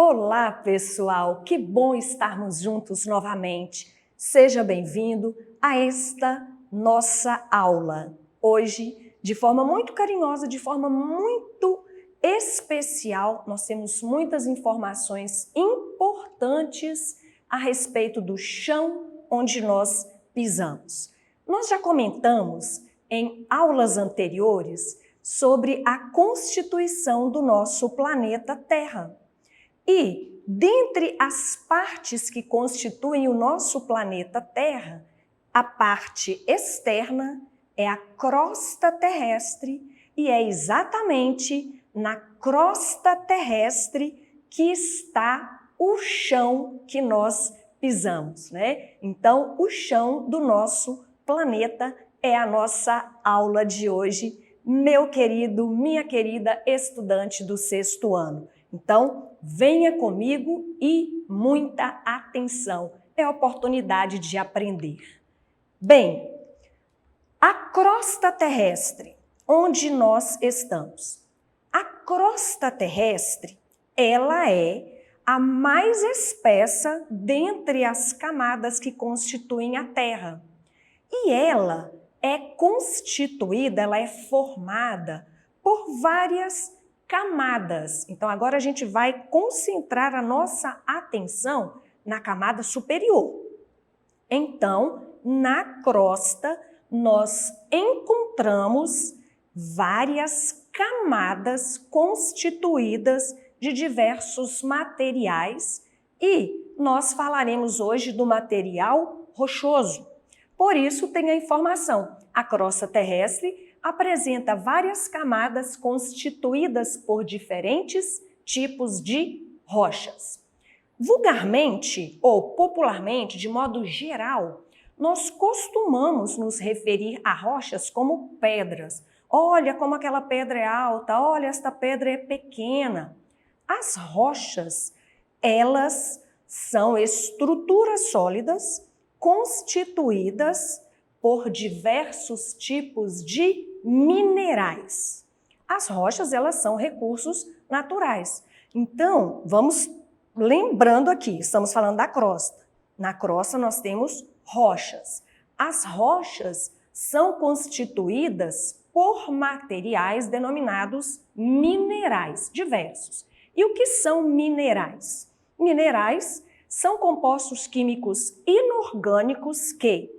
Olá, pessoal! Que bom estarmos juntos novamente. Seja bem-vindo a esta nossa aula. Hoje, de forma muito carinhosa, de forma muito especial, nós temos muitas informações importantes a respeito do chão onde nós pisamos. Nós já comentamos em aulas anteriores sobre a constituição do nosso planeta Terra. E, dentre as partes que constituem o nosso planeta Terra, a parte externa é a crosta terrestre e é exatamente na crosta terrestre que está o chão que nós pisamos, né? Então, o chão do nosso planeta é a nossa aula de hoje, meu querido, minha querida estudante do 6º ano. Então, venha comigo e muita atenção. É a oportunidade de aprender. Bem, a crosta terrestre, onde nós estamos. A crosta terrestre, ela é a mais espessa dentre as camadas que constituem a Terra. E ela é constituída, ela é formada por várias camadas. Então, agora a gente vai concentrar a nossa atenção na camada superior. Então, na crosta, nós encontramos várias camadas constituídas de diversos materiais e nós falaremos hoje do material rochoso. Por isso, tem a informação. A crosta terrestre apresenta várias camadas constituídas por diferentes tipos de rochas. Vulgarmente ou popularmente, de modo geral, nós costumamos nos referir a rochas como pedras. Olha como aquela pedra é alta, olha esta pedra é pequena. As rochas, elas são estruturas sólidas constituídas por diversos tipos de minerais. As rochas, elas são recursos naturais. Então, vamos lembrando aqui, estamos falando da crosta. Na crosta nós temos rochas. As rochas são constituídas por materiais denominados minerais diversos. E o que são minerais? Minerais são compostos químicos inorgânicos que,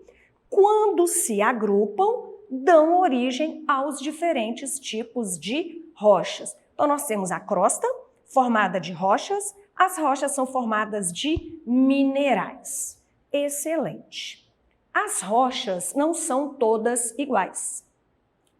quando se agrupam, dão origem aos diferentes tipos de rochas. Então, nós temos a crosta, formada de rochas, as rochas são formadas de minerais. Excelente! As rochas não são todas iguais.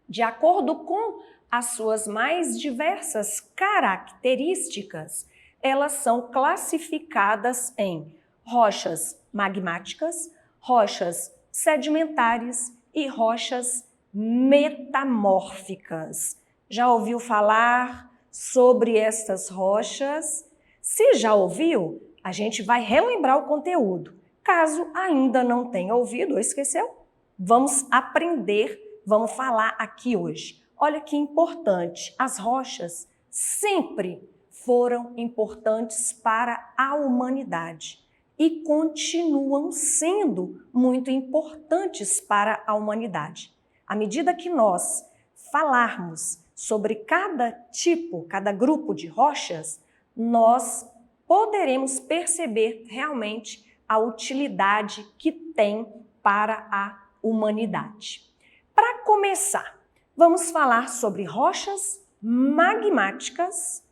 De acordo com as suas mais diversas características, elas são classificadas em rochas magmáticas, rochas sedimentares e rochas metamórficas. Já ouviu falar sobre estas rochas? Se já ouviu, a gente vai relembrar o conteúdo. Caso ainda não tenha ouvido ou esqueceu, vamos aprender, vamos falar aqui hoje. Olha que importante, as rochas sempre foram importantes para a humanidade e continuam sendo muito importantes para a humanidade. À medida que nós falarmos sobre cada tipo, cada grupo de rochas, nós poderemos perceber realmente a utilidade que tem para a humanidade. Para começar, vamos falar sobre rochas magmáticas.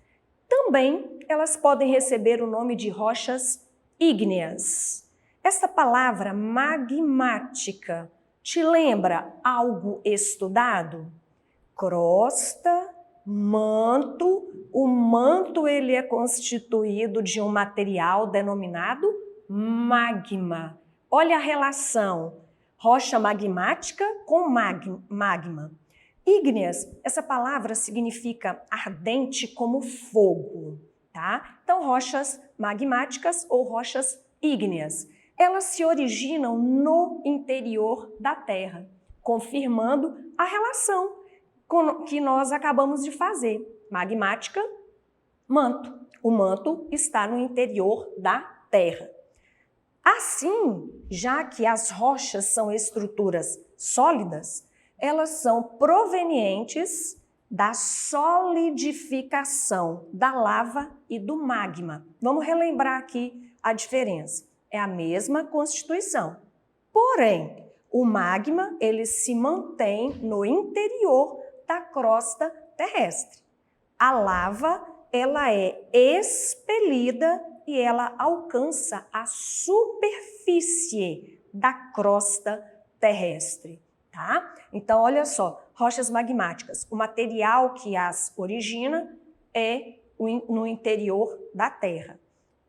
Também elas podem receber o nome de rochas ígneas. Essa palavra magmática te lembra algo estudado? Crosta, manto. O manto ele é constituído de um material denominado magma. Olha a relação, rocha magmática com magma. Ígneas, essa palavra significa ardente como fogo, tá? Então, rochas magmáticas ou rochas ígneas, elas se originam no interior da Terra, confirmando a relação que nós acabamos de fazer. Magmática, manto. O manto está no interior da Terra. Assim, já que as rochas são estruturas sólidas, elas são provenientes da solidificação da lava e do magma. Vamos relembrar aqui a diferença. É a mesma constituição. Porém, o magma ele se mantém no interior da crosta terrestre. A lava ela é expelida e ela alcança a superfície da crosta terrestre, tá? Então, olha só, rochas magmáticas, o material que as origina é no interior da Terra.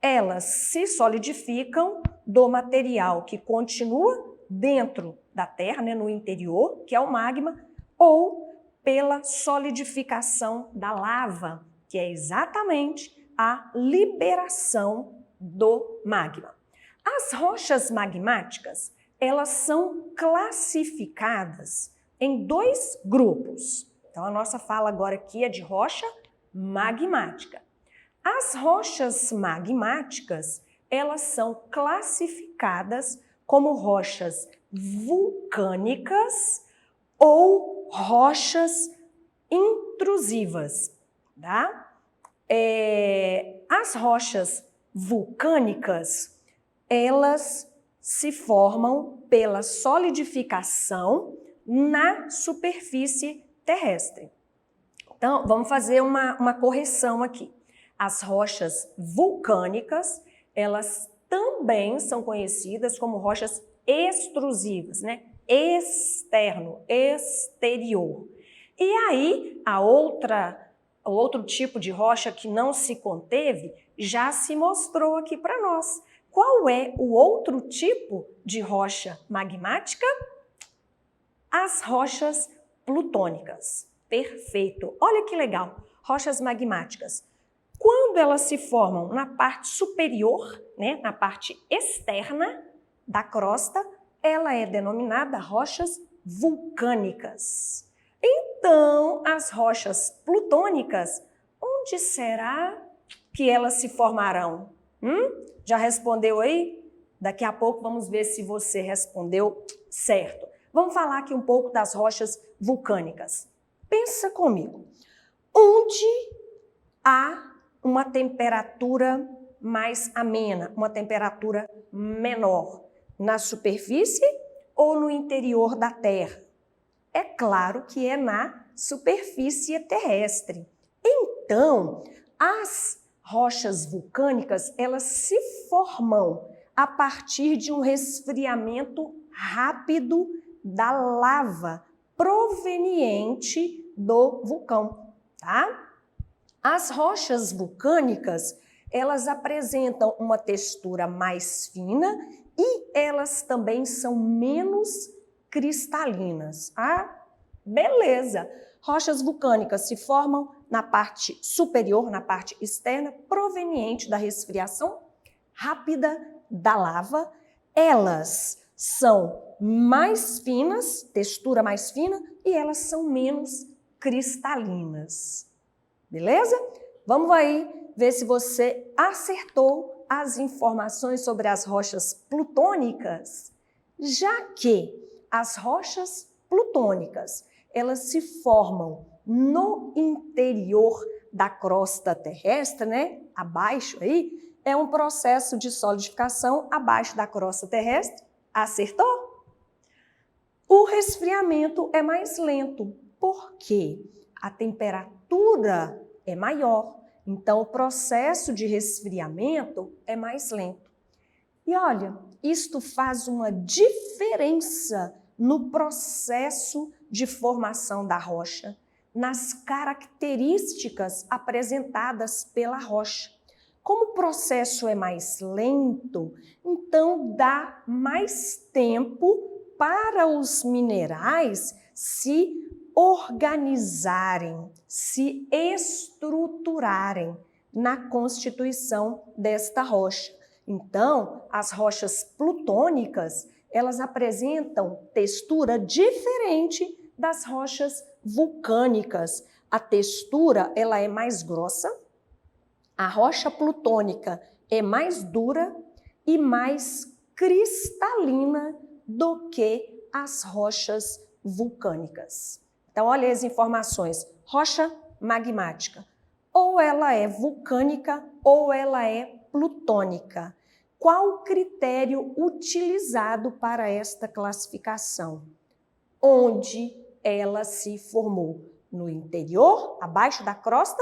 Elas se solidificam do material que continua dentro da Terra, né, no interior, que é o magma, ou pela solidificação da lava, que é exatamente a liberação do magma. As rochas magmáticas, elas são classificadas em 2 grupos. Então, a nossa fala agora aqui é de rocha magmática. As rochas magmáticas, elas são classificadas como rochas vulcânicas ou rochas intrusivas, tá? As rochas vulcânicas, elas se formam pela solidificação na superfície terrestre. Então, vamos fazer uma correção aqui. As rochas vulcânicas, elas também são conhecidas como rochas extrusivas, né? Externo, exterior. E aí, outro tipo de rocha que não se conteve já se mostrou aqui para nós. Qual é o outro tipo de rocha magmática? As rochas plutônicas. Perfeito. Olha que legal. Rochas magmáticas. Quando elas se formam na parte superior, né, na parte externa da crosta, ela é denominada rochas vulcânicas. Então, as rochas plutônicas, onde será que elas se formarão? Já respondeu aí? Daqui a pouco vamos ver se você respondeu certo. Vamos falar aqui um pouco das rochas vulcânicas. Pensa comigo. Onde há uma temperatura mais amena, uma temperatura menor? Na superfície ou no interior da Terra? É claro que é na superfície terrestre. Então, as rochas vulcânicas, elas se formam a partir de um resfriamento rápido da lava proveniente do vulcão, tá? As rochas vulcânicas, elas apresentam uma textura mais fina e elas também são menos cristalinas. Ah, beleza! Rochas vulcânicas se formam na parte superior, na parte externa, proveniente da resfriação rápida da lava. Elas são mais finas, textura mais fina, e elas são menos cristalinas. Beleza? Vamos aí ver se você acertou as informações sobre as rochas plutônicas, já que as rochas plutônicas, elas se formam no interior da crosta terrestre, né? Abaixo aí, é um processo de solidificação abaixo da crosta terrestre. Acertou? O resfriamento é mais lento, porque a temperatura é maior. Então, o processo de resfriamento é mais lento. E olha, isto faz uma diferença no processo de formação da rocha, nas características apresentadas pela rocha. Como o processo é mais lento, então dá mais tempo para os minerais se organizarem, se estruturarem na constituição desta rocha. Então, as rochas plutônicas, elas apresentam textura diferente das rochas vulcânicas. A textura, ela é mais grossa, A rocha plutônica é mais dura e mais cristalina do que as rochas vulcânicas. Então, olha as informações. Rocha magmática. Ou ela é vulcânica ou ela é plutônica. Qual o critério utilizado para esta classificação? Onde ela se formou? No interior, abaixo da crosta,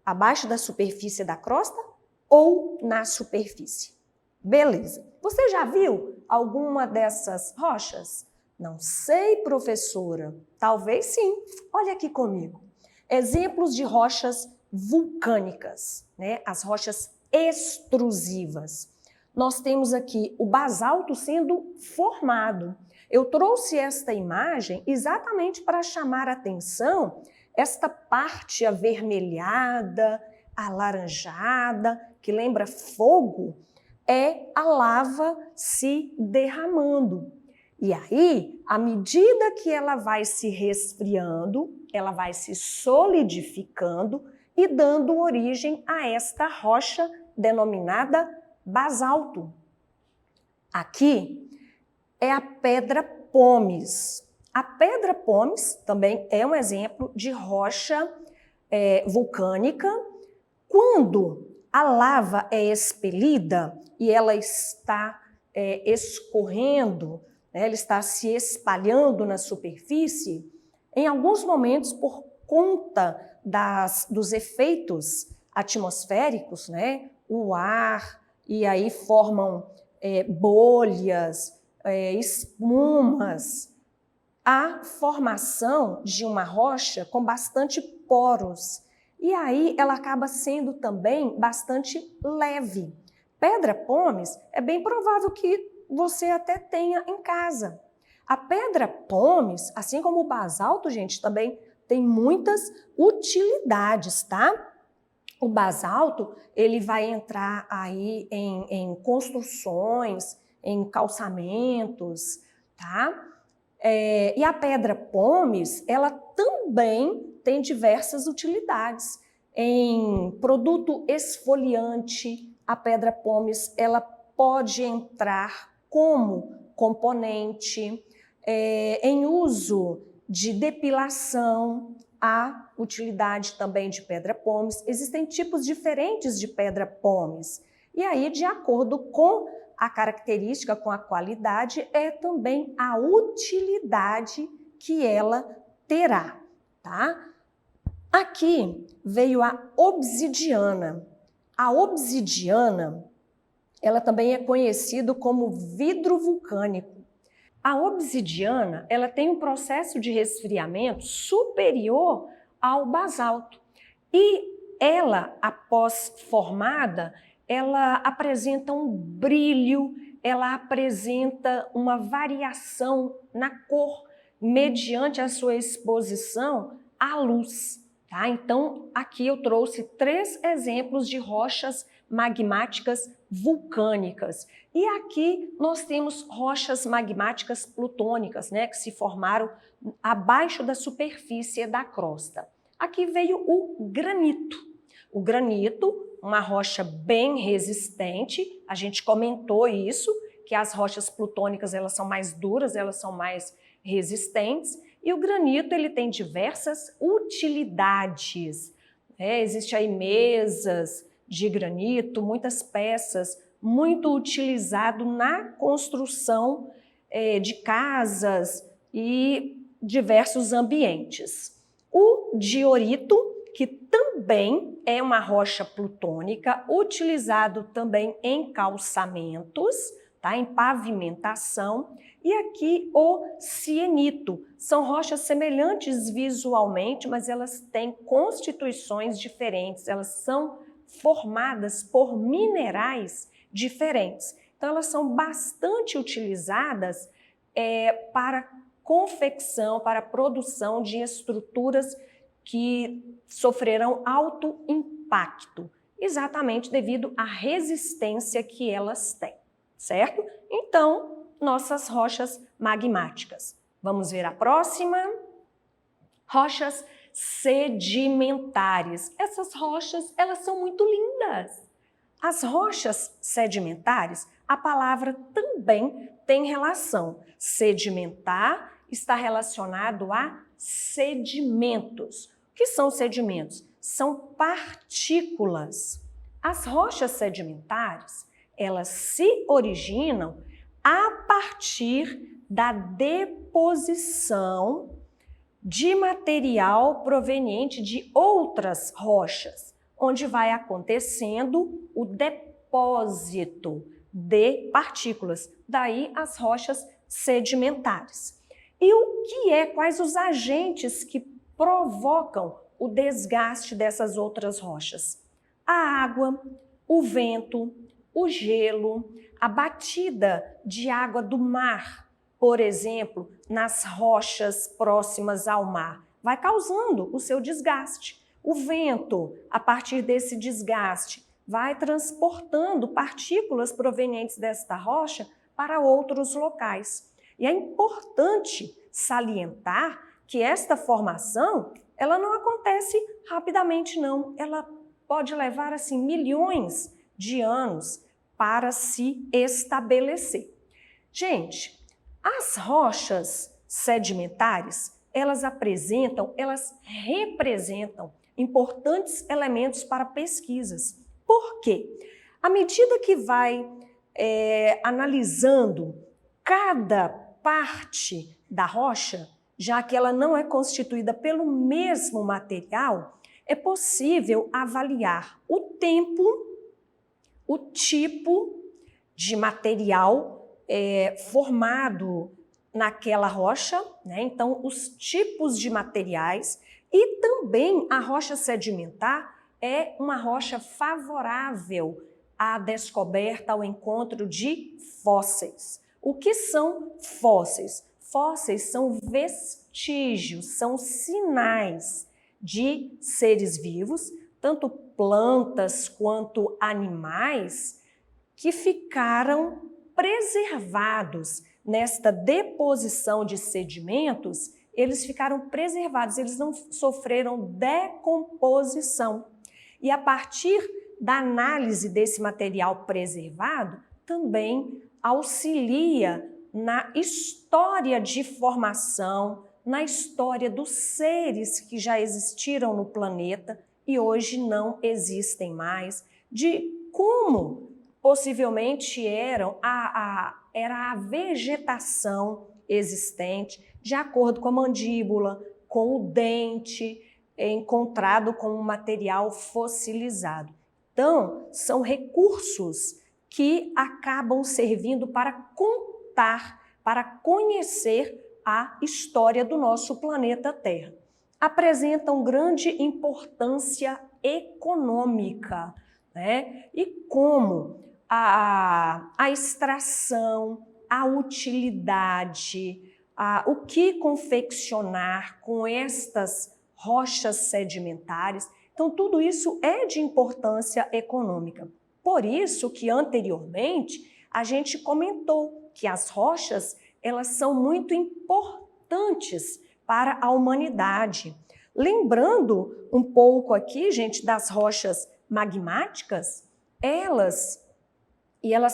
abaixo da superfície da crosta ou na superfície? Beleza. Você já viu alguma dessas rochas? Não sei, professora. Talvez sim. Olha aqui comigo. Exemplos de rochas vulcânicas, né? As rochas extrusivas. Nós temos aqui o basalto sendo formado. Eu trouxe esta imagem exatamente para chamar a atenção esta parte avermelhada, alaranjada, que lembra fogo, é a lava se derramando. E aí, à medida que ela vai se resfriando, ela vai se solidificando e dando origem a esta rocha denominada basalto. Aqui é a pedra pómez. A pedra pómez também é um exemplo de rocha vulcânica. Quando a lava é expelida e ela está escorrendo, né, ela está se espalhando na superfície, em alguns momentos, por conta dos efeitos atmosféricos, né, o ar, e aí formam bolhas, espumas, a formação de uma rocha com bastante poros. E aí ela acaba sendo também bastante leve. Pedra pómez é bem provável que você até tenha em casa. A pedra pómez, assim como o basalto, gente, também tem muitas utilidades, tá? O basalto, ele vai entrar aí em construções, em calçamentos, tá? E a pedra pómez, ela também tem diversas utilidades. Em produto esfoliante, a pedra pómez, ela pode entrar como componente. Em uso de depilação, há utilidade também de pedra pómez. Existem tipos diferentes de pedra pómez. E aí, de acordo com a característica, com a qualidade, é também a utilidade que ela terá, tá? Aqui veio a obsidiana. A obsidiana, ela também é conhecida como vidro vulcânico. A obsidiana, ela tem um processo de resfriamento superior ao basalto. E ela, após formada, ela apresenta um brilho, ela apresenta uma variação na cor, mediante a sua exposição à luz. Tá? Então, aqui eu trouxe 3 exemplos de rochas magmáticas vulcânicas. E aqui nós temos rochas magmáticas plutônicas, né, que se formaram abaixo da superfície da crosta. Aqui veio o granito. O granito, uma rocha bem resistente, a gente comentou isso, que as rochas plutônicas elas são mais duras, elas são mais resistentes, e o granito ele tem diversas utilidades. Existem aí mesas de granito, muitas peças, muito utilizado na construção de casas e diversos ambientes. O diorito, que também é uma rocha plutônica, utilizado também em calçamentos, tá? Em pavimentação. E aqui o sienito. São rochas semelhantes visualmente, mas elas têm constituições diferentes, elas são formadas por minerais diferentes. Então, elas são bastante utilizadas para confecção, para a produção de estruturas que sofrerão alto impacto, exatamente devido à resistência que elas têm, certo? Então, nossas rochas magmáticas. Vamos ver a próxima. Rochas sedimentares. Essas rochas, elas são muito lindas. As rochas sedimentares, a palavra também tem relação. Sedimentar está relacionado a sedimentos. O que são sedimentos? São partículas. As rochas sedimentares, elas se originam a partir da deposição de material proveniente de outras rochas, onde vai acontecendo o depósito de partículas, daí as rochas sedimentares. E quais os agentes que provocam o desgaste dessas outras rochas? A água, o vento, o gelo, a batida de água do mar, por exemplo, nas rochas próximas ao mar, vai causando o seu desgaste. O vento, a partir desse desgaste, vai transportando partículas provenientes desta rocha para outros locais. E é importante salientar que esta formação, ela não acontece rapidamente, não. Ela pode levar, assim, milhões de anos para se estabelecer. Gente, as rochas sedimentares, elas representam importantes elementos para pesquisas. Por quê? À medida que vai analisando cada parte da rocha, já que ela não é constituída pelo mesmo material, é possível avaliar o tempo, o tipo de material formado naquela rocha, né? Então, os tipos de materiais, e também a rocha sedimentar é uma rocha favorável à descoberta, ao encontro de fósseis. O que são fósseis? Fósseis são vestígios, são sinais de seres vivos, tanto plantas quanto animais, que ficaram preservados nesta deposição de sedimentos. Eles ficaram preservados, eles não sofreram decomposição. E a partir da análise desse material preservado, também auxilia na história de formação, na história dos seres que já existiram no planeta e hoje não existem mais, de como possivelmente era a vegetação existente, de acordo com a mandíbula, com o dente encontrado com um material fossilizado. Então, são recursos que acabam servindo para contar, para conhecer a história do nosso planeta Terra. Apresentam grande importância econômica, né? E como a extração, a utilidade, o que confeccionar com estas rochas sedimentares. Então, tudo isso é de importância econômica. Por isso que anteriormente a gente comentou que as rochas, elas são muito importantes para a humanidade. Lembrando um pouco aqui, gente, das rochas magmáticas, elas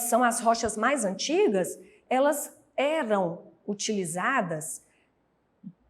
são as rochas mais antigas, elas eram utilizadas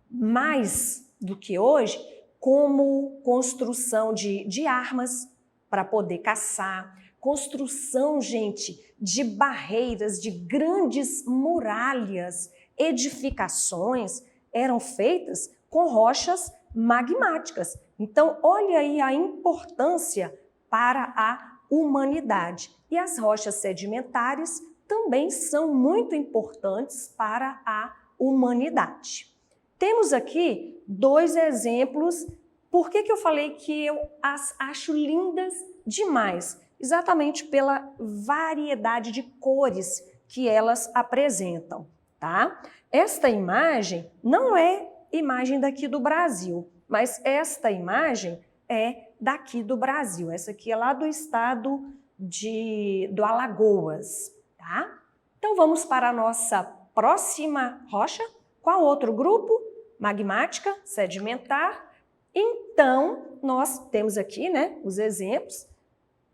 mais do que hoje como construção de armas para poder caçar, construção, gente, de barreiras, de grandes muralhas, edificações eram feitas com rochas magmáticas. Então, olha aí a importância para a humanidade. E as rochas sedimentares também são muito importantes para a humanidade. Temos aqui dois exemplos. Por que eu falei que eu as acho lindas demais? Exatamente pela variedade de cores que elas apresentam, tá? Esta imagem não é imagem daqui do Brasil, mas esta imagem é daqui do Brasil. Essa aqui é lá do estado do Alagoas, tá? Então vamos para a nossa próxima rocha. Qual outro grupo? Magmática, sedimentar. Então, nós temos aqui, né, os exemplos.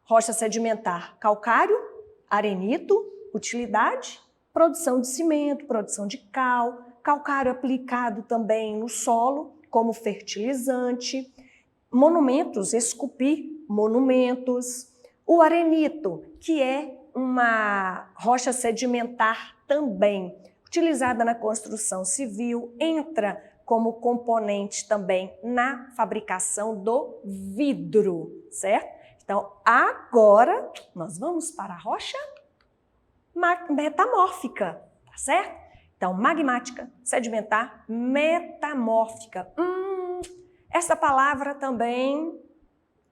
Rocha sedimentar, calcário, arenito, utilidade, produção de cimento, produção de cal, calcário aplicado também no solo como fertilizante, monumentos, esculpir monumentos, o arenito, que é uma rocha sedimentar também, utilizada na construção civil, entra como componente também na fabricação do vidro, certo? Então, agora nós vamos para a rocha metamórfica, tá certo? Então, magmática, sedimentar, metamórfica. Essa palavra também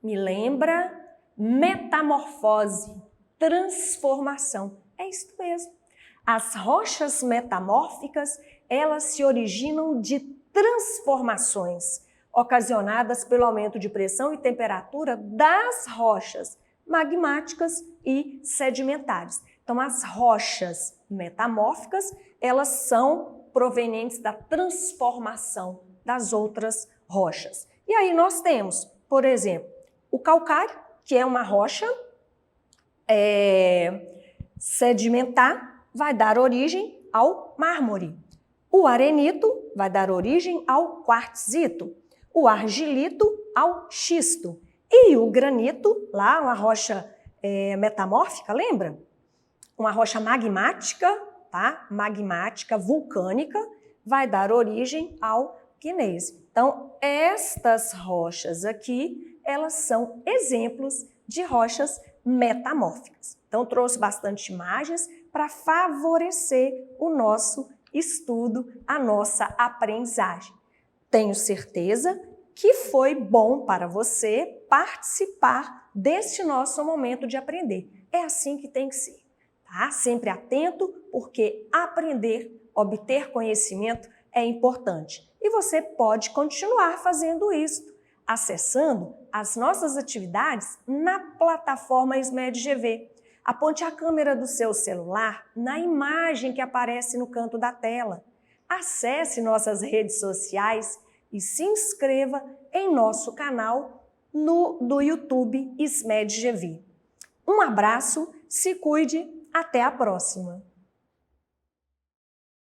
me lembra metamorfose, transformação. É isso mesmo. As rochas metamórficas, elas se originam de transformações ocasionadas pelo aumento de pressão e temperatura das rochas magmáticas e sedimentares. Então, as rochas metamórficas, elas são provenientes da transformação das outras rochas. E aí nós temos, por exemplo, o calcário, que é uma rocha sedimentar, vai dar origem ao mármore. O arenito vai dar origem ao quartzito. O argilito ao xisto. E o granito, lá uma rocha metamórfica, lembra? Uma rocha magmática, tá? Magmática, vulcânica, vai dar origem ao gneiss. Então, estas rochas aqui, elas são exemplos de rochas metamórficas. Então, trouxe bastante imagens para favorecer o nosso estudo, a nossa aprendizagem. Tenho certeza que foi bom para você participar deste nosso momento de aprender. É assim que tem que ser, tá? Sempre atento, porque aprender, obter conhecimento é importante. E você pode continuar fazendo isso, acessando as nossas atividades na plataforma SMED-GV. Aponte a câmera do seu celular na imagem que aparece no canto da tela. Acesse nossas redes sociais e se inscreva em nosso canal do YouTube SMED-GV. Um abraço, se cuide, até a próxima!